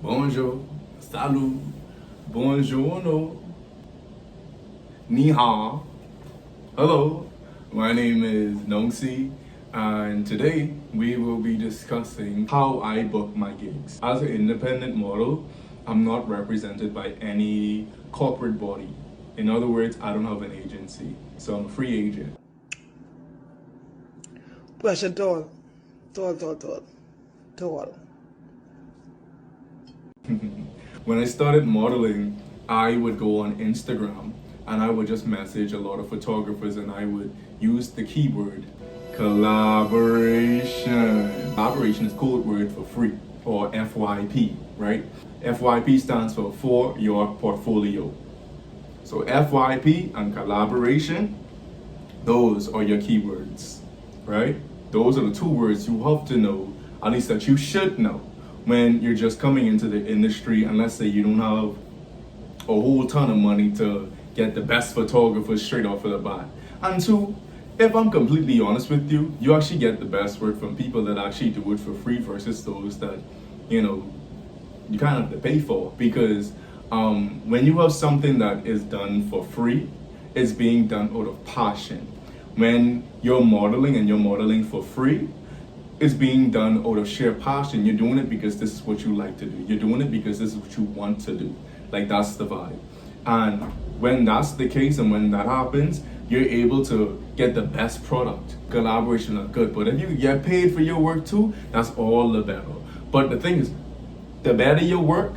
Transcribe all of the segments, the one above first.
Bonjour, salut, buongiorno, ni hao. Hello, my name is Nuncy, and today we will be discussing how I book my gigs. As an independent model, I'm not represented by any corporate body. In other words, I don't have an agency, so I'm a free agent. Question tall. When I started modeling, I would go on Instagram and I would just message a lot of photographers and I would use the keyword collaboration. Collaboration is code word for free, or FYP, right? FYP stands for your portfolio. So FYP and collaboration, those are your keywords, right? Those are the two words you have to know, at least that you should know when you're just coming into the industry, and let's say you don't have a whole ton of money to get the best photographers straight off of the bat. And two, if I'm completely honest with you, you actually get the best work from people that actually do it for free versus those that, you kind of have to pay for. Because when you have something that is done for free, it's being done out of passion. When you're modeling and you're modeling for free, it's being done out of sheer passion. You're doing it because this is what you like to do. You're doing it because this is what you want to do. Like, that's the vibe. And when that's the case and when that happens, you're able to get the best product. Collaboration are good, but if you get paid for your work too, that's all the better. But the thing is, the better your work,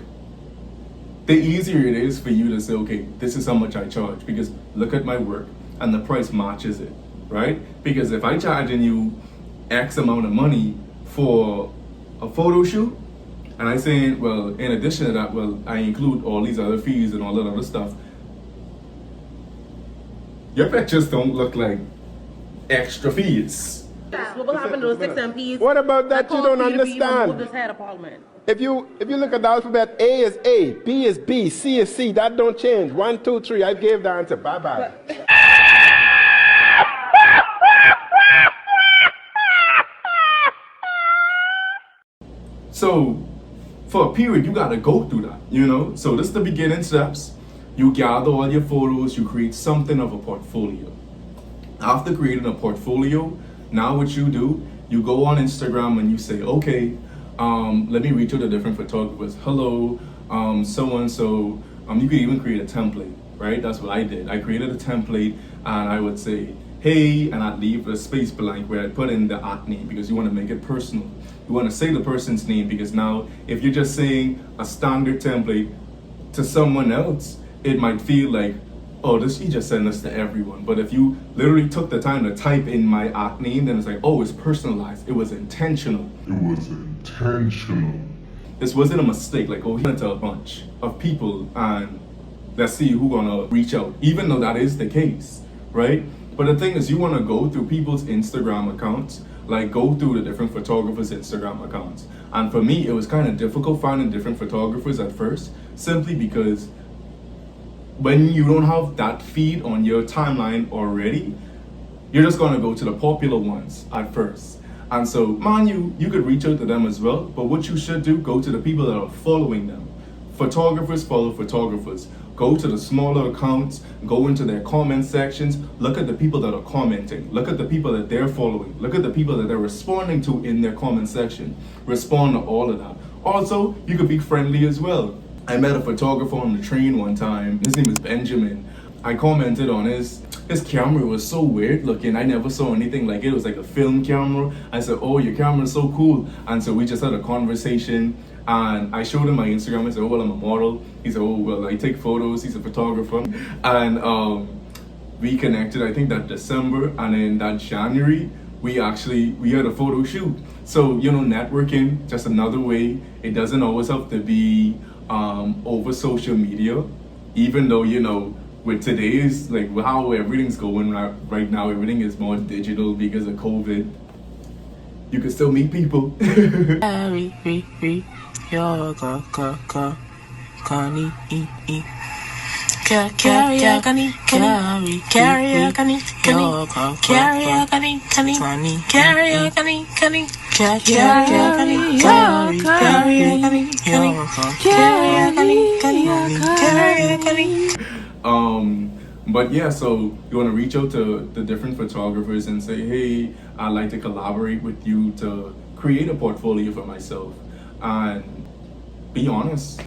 the easier it is for you to say, okay, this is how much I charge, because look at my work and the price matches it, right? Because if I charging you X amount of money for a photo shoot, and I saying, well, in addition to that, well, I include all these other fees and all that other stuff, your pictures don't look like extra fees. What will happen to those 6 MPs? What about that you don't understand? This head of parliament. If you look at the alphabet, A is A, B is B, C is C. That don't change. 1, 2, 3. I gave the answer. Bye bye. So for a period, you gotta go through that, So this is the beginning steps. You gather all your photos, you create something of a portfolio. After creating a portfolio, now what you do, you go on Instagram and you say, okay, let me reach out to different photographers. Hello, so-and-so. You could even create a template, right? That's what I did. I created a template and I would say, hey, and I'd leave a space blank where I put in the at name because you want to make it personal. You want to say the person's name because now if you're just saying a standard template to someone else, it might feel like, oh, he just sent this to everyone. But if you literally took the time to type in my at name, then it's like, oh, it's personalized. It was intentional. This wasn't a mistake, like, oh, he went to a bunch of people and let's see who's gonna reach out, even though that is the case, right? But the thing is, you wanna go through people's Instagram accounts, like go through the different photographers' Instagram accounts. And for me, it was kind of difficult finding different photographers at first, simply because when you don't have that feed on your timeline already, you're just gonna go to the popular ones at first. And so, mind you could reach out to them as well, but what you should do, go to the people that are following them. Photographers follow photographers. Go to the smaller accounts, go into their comment sections, look at the people that are commenting, look at the people that they're following, look at the people that they're responding to in their comment section. Respond to all of that. Also, you could be friendly as well. I met a photographer on the train one time. His name is Benjamin. I commented on his camera was so weird looking. I never saw anything like it. It was like a film camera. I said, oh, your camera is so cool. And so we just had a conversation. And I showed him my Instagram. I said, oh, well, I'm a model. He said, oh, well, I take photos. He's a photographer. And we connected, I think, that December. And in that January, we had a photo shoot. So, networking, just another way. It doesn't always have to be over social media. Even though, with today's, like, how everything's going right now, everything is more digital because of COVID. You can still meet people. But yeah, so you want to reach out to the different photographers and say, hey, I'd like to collaborate with you to create a portfolio for myself. And be honest,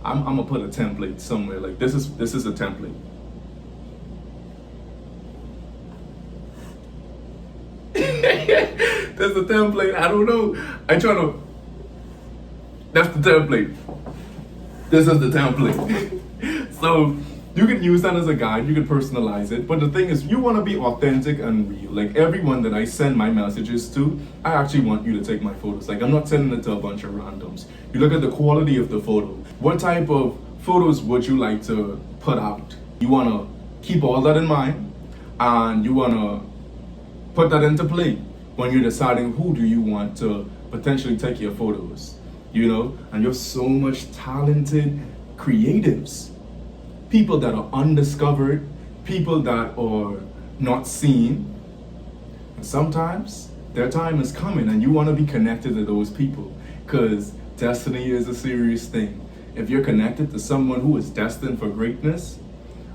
I'm gonna put a template somewhere. Like this is a template. There's a template. I don't know. That's the template. This is the template. So you can use that as a guide, you can personalize it, but the thing is, you want to be authentic and real. Like everyone that I send my messages to, I actually want you to take my photos. Like I'm not sending it to a bunch of randoms. You look at the quality of the photo. What type of photos would you like to put out? You want to keep all that in mind, and you want to put that into play when you're deciding who do you want to potentially take your photos, you know? And you're so much talented creatives. People that are undiscovered, people that are not seen. And sometimes their time is coming and you want to be connected to those people, because destiny is a serious thing. If you're connected to someone who is destined for greatness,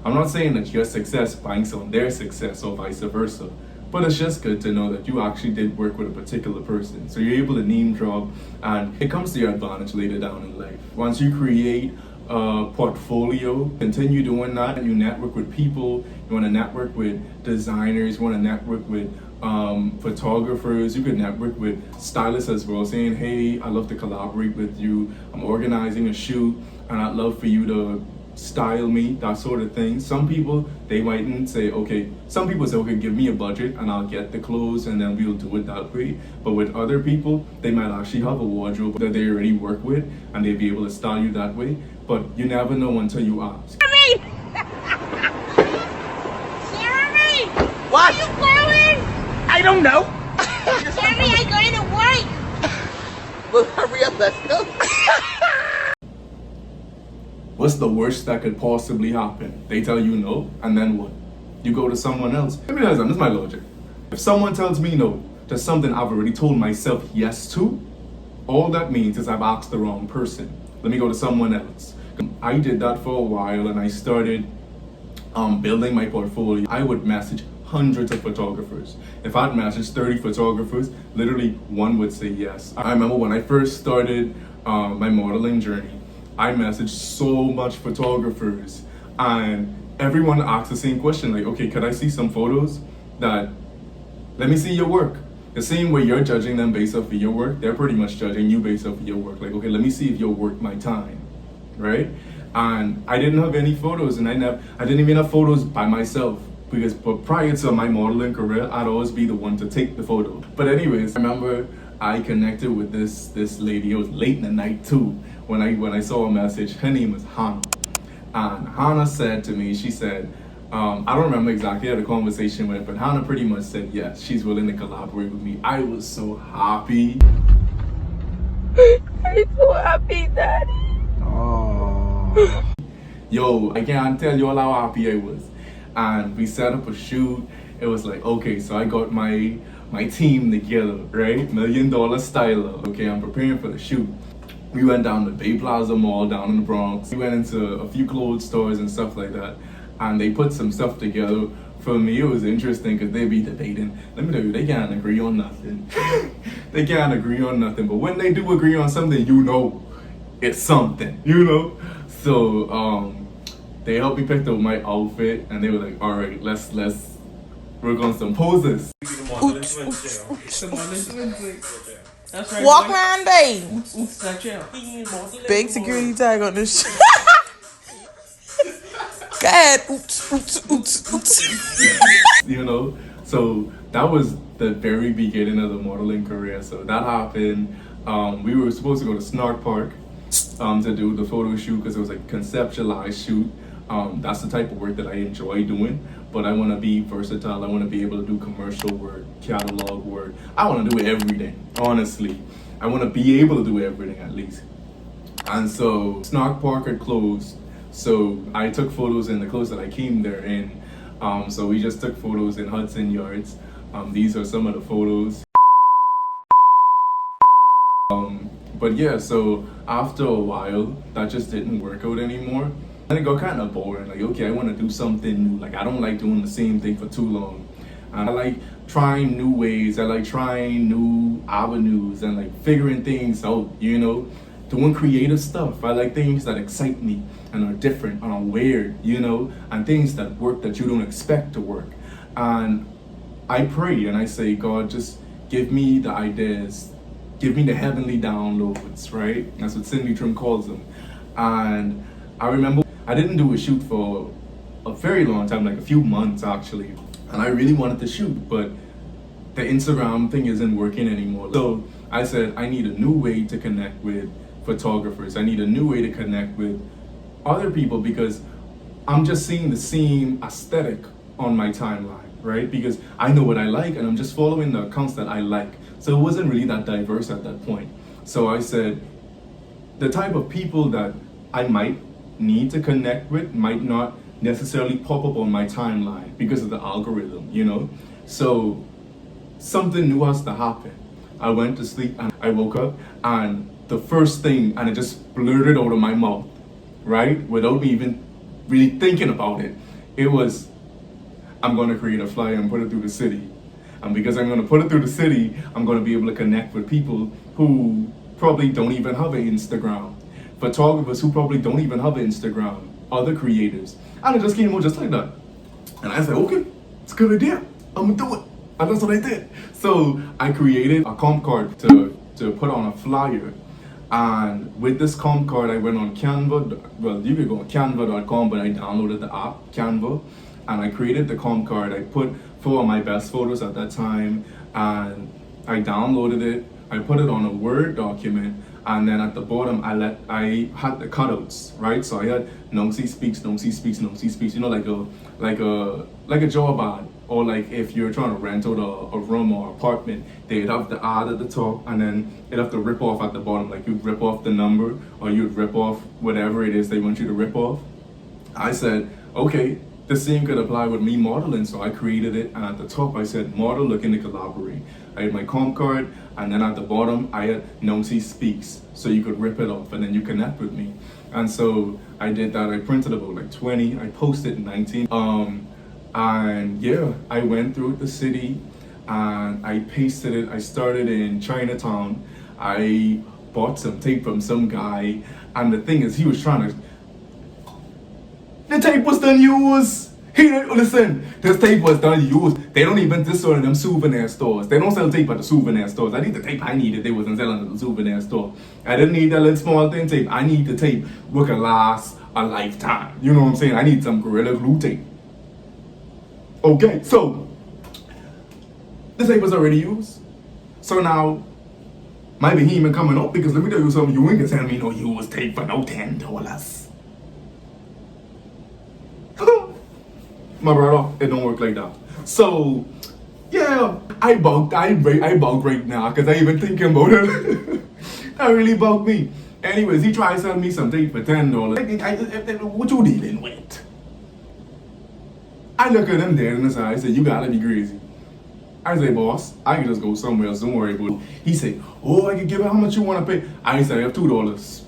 I'm not saying that your success banks on their success or vice versa, but it's just good to know that you actually did work with a particular person. So you're able to name drop, and it comes to your advantage later down in life. Once you create portfolio, continue doing that. You network with people, you want to network with designers, you want to network with photographers, you can network with stylists as well, saying, hey, I'd love to collaborate with you, I'm organizing a shoot and I'd love for you to style me, that sort of thing. Some people, they mightn't say, okay, some people say, okay, give me a budget and I'll get the clothes and then we'll do it that way. But with other people, they might actually have a wardrobe that they already work with and they'll be able to style you that way. But you never know until you ask. Jeremy! What? Where are you going? I don't know. Jeremy, I'm going to work. Well, hurry up, let's go. What's the worst that could possibly happen? They tell you no, and then what? You go to someone else. Let me tell you something, this is my logic. If someone tells me no to something I've already told myself yes to, all that means is I've asked the wrong person. Let me go to someone else. I did that for a while and I started building my portfolio. I would message hundreds of photographers. If I'd messaged 30 photographers, literally one would say yes. I remember when I first started my modeling journey, I messaged so much photographers and everyone asked the same question, like, okay, could I see some photos that, let me see your work. The same way you're judging them based off of your work, they're pretty much judging you based off of your work. Like, okay, let me see if you're worth my time, right? And I didn't have any photos, and I didn't even have photos by myself, because but prior to my modeling career, I'd always be the one to take the photo. But anyways, I remember I connected with this lady. It was late in the night too when I saw a message. Her name was Hannah, and Hannah said to me, she said, I don't remember exactly how the conversation went, but Hannah pretty much said yes, she's willing to collaborate with me. I was so happy. I'm so happy, Daddy. Oh. Yo, I can't tell you all how happy I was. And we set up a shoot. It was like, okay, so I got my team together, right? $1 Million Styler. Okay, I'm preparing for the shoot. We went down to Bay Plaza Mall down in the Bronx. We went into a few clothes stores and stuff like that. And they put some stuff together. For me, it was interesting because they be debating. Let me tell you, they can't agree on nothing. They can't agree on nothing. But when they do agree on something, you know it's something, you know? So they helped me pick out my outfit and they were like, all right, let's work on some poses. That's right. Walk around, babe. That's right. Big security tag on this shit. Go ahead. Oots. You know, so that was the very beginning of the modeling career. So that happened. We were supposed to go to Snark Park to do the photo shoot because it was a conceptualized shoot. That's the type of work that I enjoy doing, but I want to be versatile. I want to be able to do commercial work, catalog work. I want to do everything, honestly. I want to be able to do everything at least. And so Snark Park had closed, So I took photos in the clothes that I came there in. So we just took photos in Hudson Yards. These are some of the photos. But yeah, so after a while, that just didn't work out anymore. And it got kind of boring. Like, okay, I want to do something new. Like, I don't like doing the same thing for too long. And I like trying new ways. I like trying new avenues and like figuring things out, you know, doing creative stuff. I like things that excite me and are different and are weird, you know, and things that work that you don't expect to work. And I pray and I say, God, just give me the ideas. Give me the heavenly downloads, right? That's what Cindy Trim calls them. And I remember I didn't do a shoot for a very long time, like a few months actually. And I really wanted to shoot, but the Instagram thing isn't working anymore. So I said, I need a new way to connect with photographers. I need a new way to connect with other people because I'm just seeing the same aesthetic on my timeline, right? Because I know what I like and I'm just following the accounts that I like. So it wasn't really that diverse at that point. So I said, the type of people that I might need to connect with might not necessarily pop up on my timeline because of the algorithm, you know? So something new has to happen. I went to sleep and I woke up and the first thing, and it just blurted out of my mouth, right? Without me even really thinking about it. It was, I'm gonna create a flyer and put it through the city. And because I'm gonna put it through the city, I'm gonna be able to connect with people who probably don't even have an Instagram. Photographers who probably don't even have an Instagram. Other creatives. And it just came out just like that. And I said, okay, it's a good idea. I'm gonna do it. And that's what I did. So I created a comp card to put on a flyer. And with this comp card, I went on Canva. Well, you could go on canva.com, but I downloaded the app, Canva. And I created the comp card. I put 4 of my best photos at that time. And I downloaded it. I put it on a Word document. And then at the bottom, I had the cutouts, right? So I had Nuncy speaks, Nuncy speaks, Nuncy speaks. You know, like a job ad, or like if you're trying to rent out a room or apartment, they'd have the ad at the top, and then it'd have to rip off at the bottom. Like you'd rip off the number, or you'd rip off whatever it is they want you to rip off. I said, okay, the same could apply with me modeling, so I created it, and at the top I said, model looking to collaborate. I had my comp card, and then at the bottom I had Nuncy speaks, so you could rip it off, and then you connect with me. And so I did that. I printed about like 20, I posted 19. And yeah, I went through the city, and I pasted it. I started in Chinatown. I bought some tape from some guy, and the thing is, he was trying to, the tape was done used. He didn't listen. This tape was done used. They don't even sell in them souvenir stores. They don't sell tape at the souvenir stores. I need the tape I needed. They wasn't selling at the souvenir store. I didn't need that little small thin tape. I need the tape which can last a lifetime. You know what I'm saying? I need some Gorilla Glue tape. Okay, so the tape was already used. So now my behemoth coming up, because let me tell you something. You ain't gonna tell me no used tape for no $10. My brother, it don't work like that. So, yeah, I bugged right now, because I even thinking about it. That really bugged me. Anyways, he tried to sell me some tape for $10. What you dealing with? I look at him dead in his eye. I said, you gotta be crazy. I say, boss, I can just go somewhere else, don't worry about it. He said, oh, I can give it how much you wanna pay. I said, I have $2.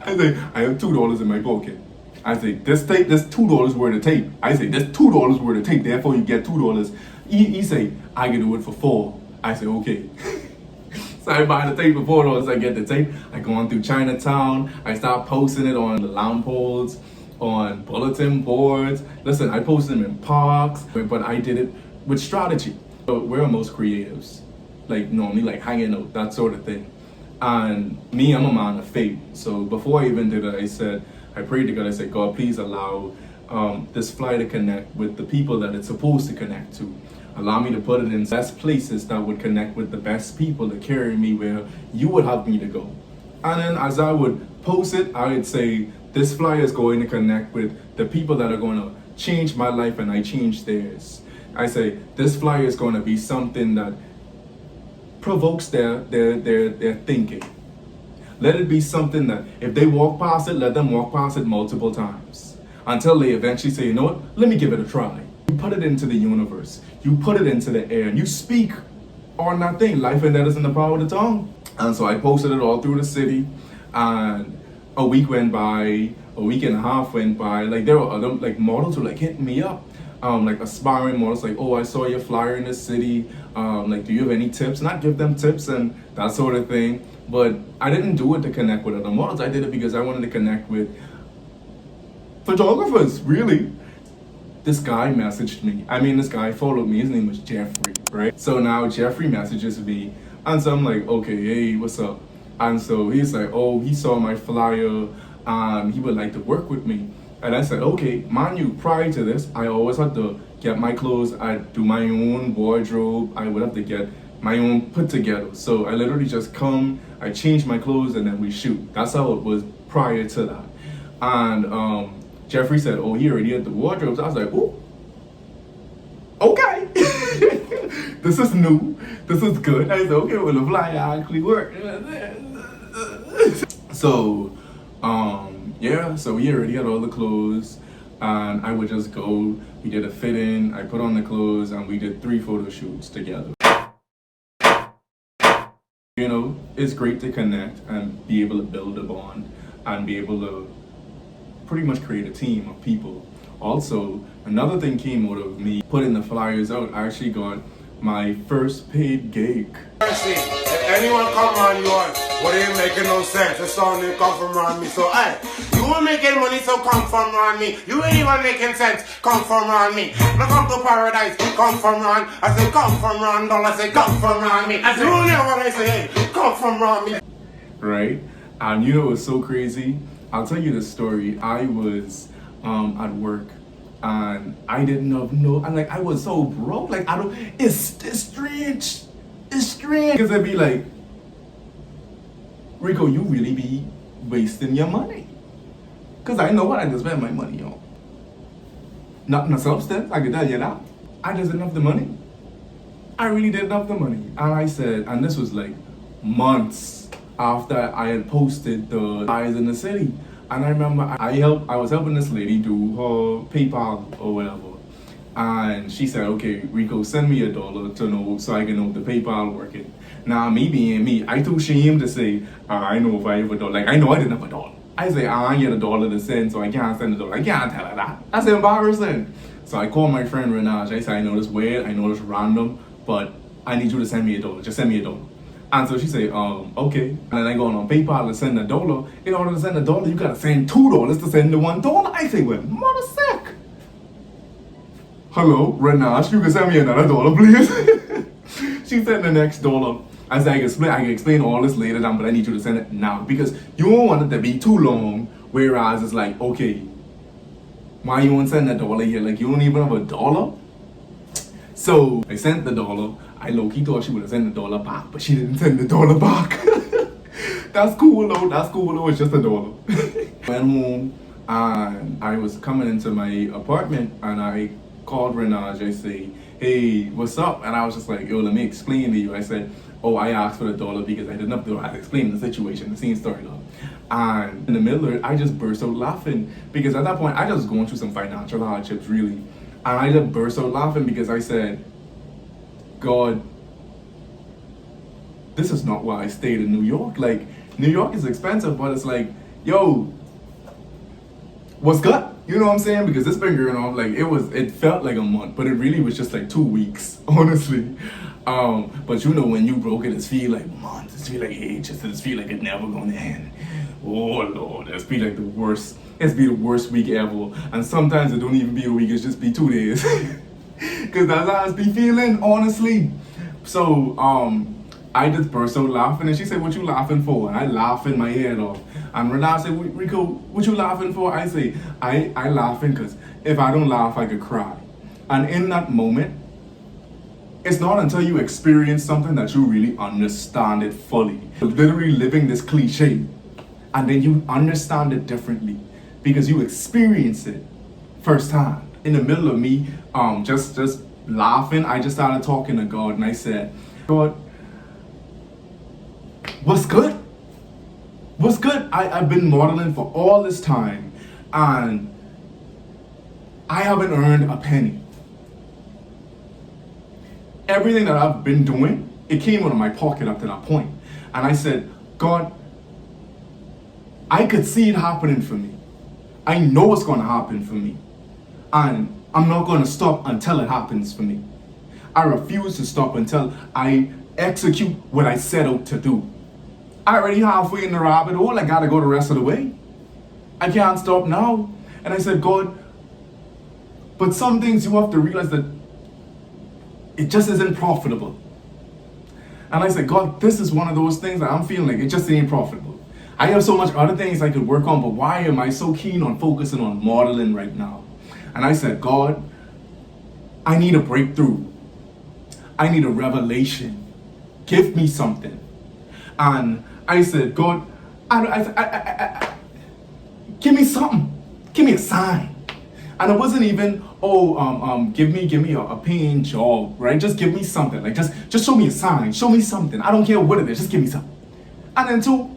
I say, I have $2 in my pocket. I say, this tape, this $2 worth of tape. I say, this $2 worth of tape, therefore you get $2. He say, I can do it for $4. I say, okay. So I buy the tape for $4, I get the tape. I go on through Chinatown. I start posting it on the lamp poles, on bulletin boards. Listen, I posted them in parks, but I did it with strategy. So we're most creatives. Like normally like hanging out, that sort of thing. And me, I'm a man of faith. So before I even did it, I prayed to God, I said, God, please allow this flyer to connect with the people that it's supposed to connect to. Allow me to put it in best places that would connect with the best people to carry me where you would have me to go. And then as I would post it, I would say, this flyer is going to connect with the people that are going to change my life and I change theirs. I say, this flyer is going to be something that provokes their thinking. Let it be something that if they walk past it, let them walk past it multiple times until they eventually say, you know what, let me give it a try. You put it into the universe, you put it into the air, and you speak on that thing. Life and death is in the power of the tongue. And so I posted it all through the city, and a week went by, a week and a half went by. Like there were other like models who like hitting me up, like aspiring models, like, oh, I saw your flyer in the city. Like, do you have any tips? Not give them tips and that sort of thing. But I didn't do it to connect with other models. I did it because I wanted to connect with photographers, really. This guy messaged me. This guy followed me. His name was Jeffrey, right? So now Jeffrey messages me. And so I'm like, okay, hey, what's up? And so he's like, oh, he saw my flyer and he would like to work with me. And I said, okay, mind you, prior to this, I always had to get my clothes. I'd do my own wardrobe. I would have to get my own put together. So I literally just come, I change my clothes, and then we shoot. That's how it was prior to that. And Jeffrey said, oh, he already had the wardrobes. I was like, oh, okay. This is new. This is good. I said, okay, well, the flyer actually worked. So, yeah, so we already had all the clothes, and I would just go, we did a fit in, I put on the clothes, and we did 3 photo shoots together. You know, it's great to connect and be able to build a bond and be able to pretty much create a team of people. Also, another thing came out of me putting the flyers out. I actually got my first paid gig. If anyone come around you on what ain't making no sense, it's only come from around me. So hey, you were making money, so come from around me. You ain't even making sense, come from around me. Look up to paradise, come from around. I say come from around, I say come from around me. I say, you know what I say, hey, come from around me. Right? And you know what's so crazy? I'll tell you the story. I was at work and I didn't know, and like I was so broke, like it's strange. It's strange. Because I'd be like, Rico, you really be wasting your money. Because I know what I just spend my money on. Not in a substance, I can tell you that. I just didn't have the money. I really didn't have the money. And I said, and this was like months after I had posted the flyers in the city. And I remember I was helping this lady do her PayPal or whatever. And she said, okay, Rico, send me $1 to know so I can know the PayPal working. Now, me being me, I too ashamed to say, I know if I have $1. Like, I know I didn't have $1. I say, I get $1 to send, so I can't send $1. I can't tell her that. That's embarrassing. So I called my friend Renaj. I said, I know this weird, I know this random, but I need you to send me $1. Just send me $1. And so she said, okay. And then I go on PayPal to send $1. In order to send $1, you gotta send $2 to send the $1. I say, well, mother sick. Hello, Renash, you can send me another $1, please. She sent the next $1. I said, I can explain all this later down, but I need you to send it now because you don't want it to be too long. Whereas it's like, okay, why you won't send $1 here? Like you don't even have $1? So I sent the $1. I low-key thought she would have sent the $1 back, but she didn't send the $1 back. That's cool though, it's just $1. Went home and I was coming into my apartment and I called Renaj. I say, hey, what's up? And I was just like, yo, let me explain to you. I said, oh, I asked for the $1 because I didn't have to. I explained the situation, the scene started up. And in the middle of it, I just burst out laughing because at that point, I just going through some financial hardships, really. And I just burst out laughing because I said, God, this is not why I stayed in New York. Like, New York is expensive, but it's like, yo, what's good? You know what I'm saying? Because this been going on, like, it felt like a month, but it really was just like 2 weeks, honestly. But you know, when you broke it feel like months, it feel like ages, it feel like it never gonna end. Oh Lord, it's be like the worst, it's be the worst week ever. And sometimes it don't even be a week, it's just be 2 days. Cause that's how I be feeling, honestly. So, I just burst out laughing and she said, what you laughing for? And I laughing my head off. And Renata said, Rico, what you laughing for? I say, I laughing because if I don't laugh, I could cry. And in that moment, it's not until you experience something that you really understand it fully. You're literally living this cliche. And then you understand it differently because you experience it firsthand. In the middle of me just laughing, I just started talking to God and I said, God, what's good? was good. I've been modeling for all this time, and I haven't earned a penny. Everything that I've been doing, it came out of my pocket up to that point. And I said, God, I could see it happening for me. I know it's going to happen for me. And I'm not going to stop until it happens for me. I refuse to stop until I execute what I set out to do. I already halfway in the rabbit hole. I got to go the rest of the way. I can't stop now. And I said, God, but some things you have to realize that it just isn't profitable. And I said, God, this is one of those things that I'm feeling like it just ain't profitable. I have so much other things I could work on, but why am I so keen on focusing on modeling right now? And I said, God, I need a breakthrough. I need a revelation. Give me something. And I said, God, give me something. Give me a sign. And it wasn't even, give me a paying job, right? Just give me something. Like just show me a sign. Show me something. I don't care what it is. Just give me something. And then two,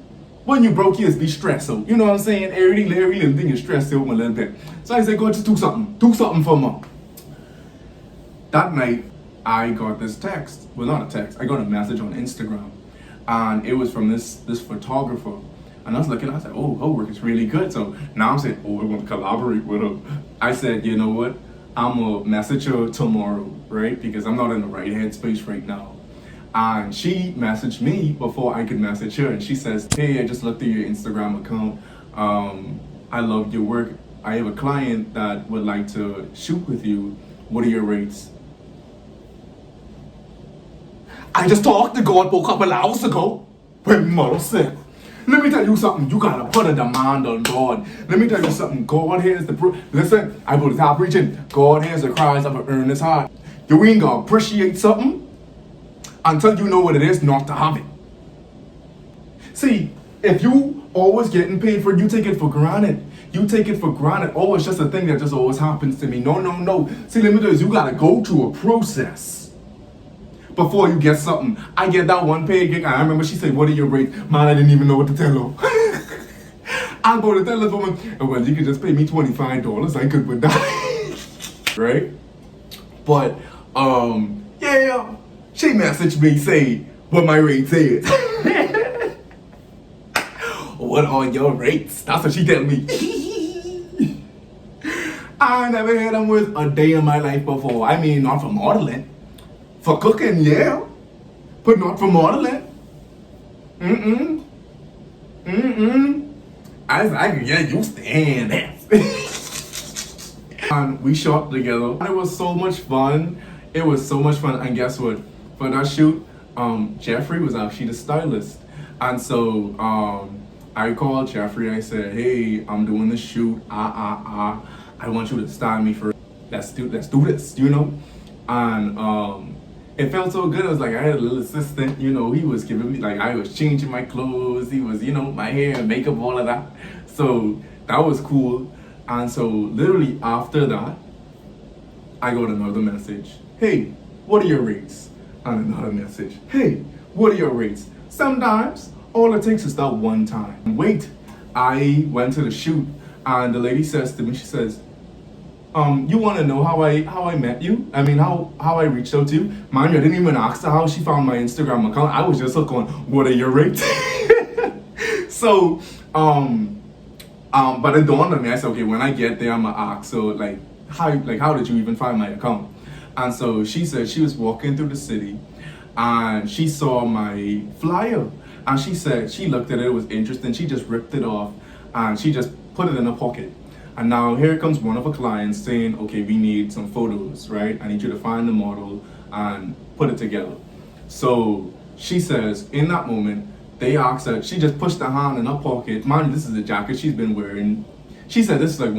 when you broke yours, be stressed out. You know what I'm saying? Every little thing is stressed out a little bit. So I said, God, just do something. Do something for me. That night, I got this text. Well, not a text. I got a message on Instagram. And it was from this photographer. And I was looking, I said, oh, her work is really good. So now I'm saying, oh, I want to collaborate with her. I said, you know what? I'm going to message her tomorrow, right? Because I'm not in the right headspace right now. And she messaged me before I could message her. And she says, hey, I just looked at your Instagram account. I love your work. I have a client that would like to shoot with you. What are your rates? I just talked to God for a couple hours ago. When mother said, let me tell you something, you gotta put a demand on God. Let me tell you something, God hears the listen, I put the top preaching, God hears the cries of an earnest heart. You ain't gonna appreciate something until you know what it is not to have it. See, if you always getting paid for it, you take it for granted. You take it for granted. Oh, it's just a thing that just always happens to me. No. See, let me tell you, you gotta go through a process before you get something. I get that one paid gig. I remember she said, what are your rates? Man, I didn't even know what to tell her. I go to tell this woman, well, you could just pay me $25. I could with that. Right? But, yeah, she messaged me saying what my rate is. What are your rates? That's what she tell me. I never had them worth a day in my life before. I mean, not for modeling. For cooking, yeah, but not for modeling. I was like, yeah, you stand that. And we shot together. And it was so much fun. It was so much fun. And guess what? For that shoot, Jeffrey was actually the stylist. And so I called Jeffrey. I said, hey, I'm doing the shoot. I want you to style me for. Let's do this. You know, and it felt so good. I was like, I had a little assistant, you know, he was giving me, like, I was changing my clothes. He was, you know, my hair and makeup, all of that. So that was cool. And so literally after that, I got another message. Hey, what are your rates? And another message. Hey, what are your rates? Sometimes all it takes is that one time. Wait, I went to the shoot and the lady says to me, she says, you want to know how I met you? I mean, how I reached out to you? Mind you, I didn't even ask her how she found my Instagram account. I was just going, what are your rates? So, but it dawned on me. I said, okay, when I get there, I'm gonna ask. So, how did you even find my account? And so she said she was walking through the city, and she saw my flyer, and she said she looked at it. It was interesting. She just ripped it off, and she just put it in her pocket. And now here comes one of her clients saying, okay, we need some photos, right? I need you to find the model and put it together. So she says, in that moment, they asked her, she just pushed her hand in her pocket. Mind, this is a jacket she's been wearing. She said this is like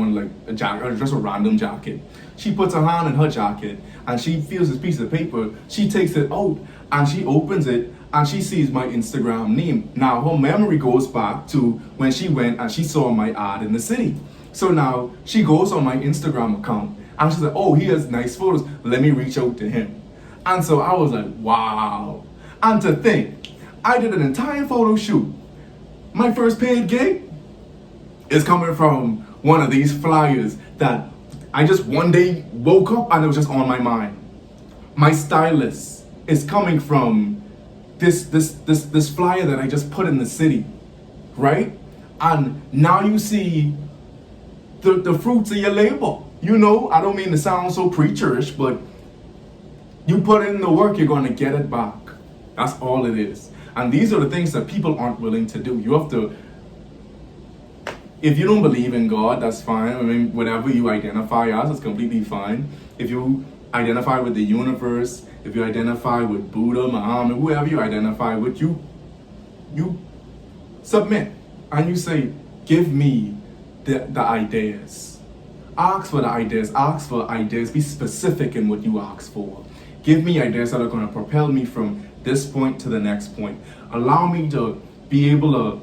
a jacket, or just a random jacket. She puts her hand in her jacket and she feels this piece of paper. She takes it out and she opens it and she sees my Instagram name. Now her memory goes back to when she went and she saw my ad in the city. So now she goes on my Instagram account and she's like, oh, he has nice photos. Let me reach out to him. And so I was like, wow. And to think, I did an entire photo shoot. My first paid gig is coming from one of these flyers that I just one day woke up and it was just on my mind. My stylist is coming from this flyer that I just put in the city, right? And now you see the fruits of your labor. You know, I don't mean to sound so preacherish, but you put in the work, you're gonna get it back. That's all it is. And these are the things that people aren't willing to do. You have to, if you don't believe in God, that's fine. I mean, whatever you identify as is completely fine. If you identify with the universe, if you identify with Buddha, Muhammad, whoever you identify with, you submit and you say, give me the ideas. Ask for the ideas. Ask for ideas. Be specific in what you ask for. Give me ideas that are going to propel me from this point to the next point. Allow me to be able to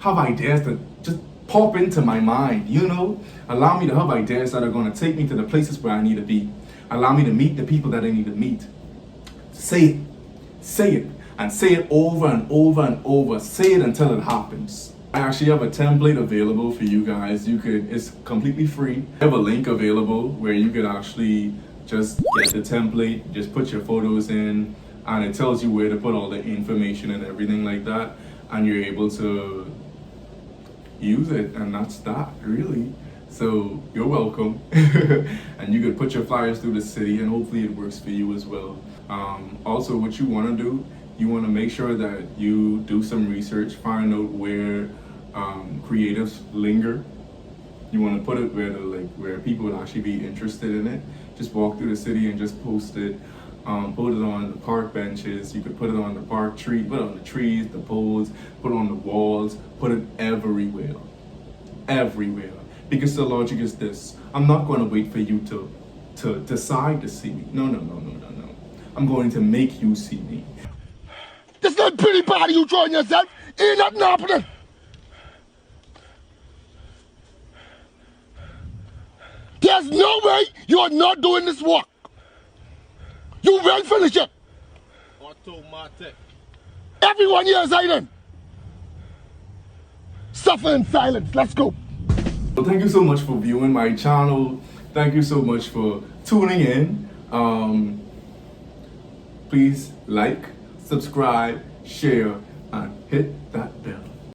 have ideas that just pop into my mind, you know? Allow me to have ideas that are going to take me to the places where I need to be. Allow me to meet the people that I need to meet. Say it, and say it over and over and over. Say it until it happens. I actually have a template available for you guys. It's completely free. I have a link available where you could actually just get the template, just put your photos in, and it tells you where to put all the information and everything like that, and you're able to use it, and that's that, really. So you're welcome. And you could put your flyers through the city, and hopefully it works for you as well. Also, what you want to do, you want to make sure that you do some research, find out where creatives linger. You want to put it where people would actually be interested in it. Just walk through the city and just post it. Put it on the park benches. You could put it on the park tree, put it on the trees, the poles, put it on the walls, put it everywhere. Everywhere. Because the logic is this: I'm not going to wait for you to decide to see me. No. I'm going to make you see me. This little pretty body you drawing yourself ain't nothing happening. There's no way you are not doing this work. You will finish it. Automatic. Everyone here is hiding. Suffer in silence. Let's go. Well, thank you so much for viewing my channel. Thank you so much for tuning in. Please like, subscribe, share, and hit that bell.